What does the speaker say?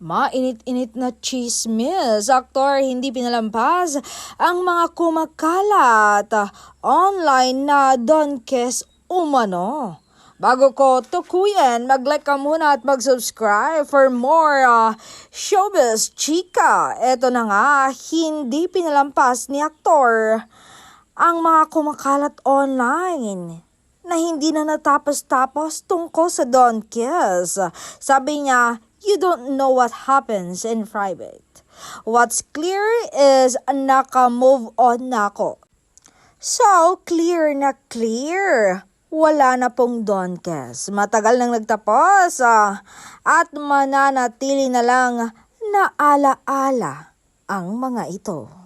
Mainit-init na chismis. Aktor hindi pinalampas ang mga kumakalat online na donkes umano. Bago ko tukuyin, mag-like ka muna at mag-subscribe for more showbiz chika. Ito na nga, hindi pinalampas ni aktor ang mga kumakalat online na hindi na natapos-tapos tungkol sa donkes. Sabi niya, you don't know what happens in private. What's clear is naka-move on na ako. So, clear na clear. Wala na pong donkes. Matagal nang nagtapos at mananatili na lang na ala-ala ang mga ito.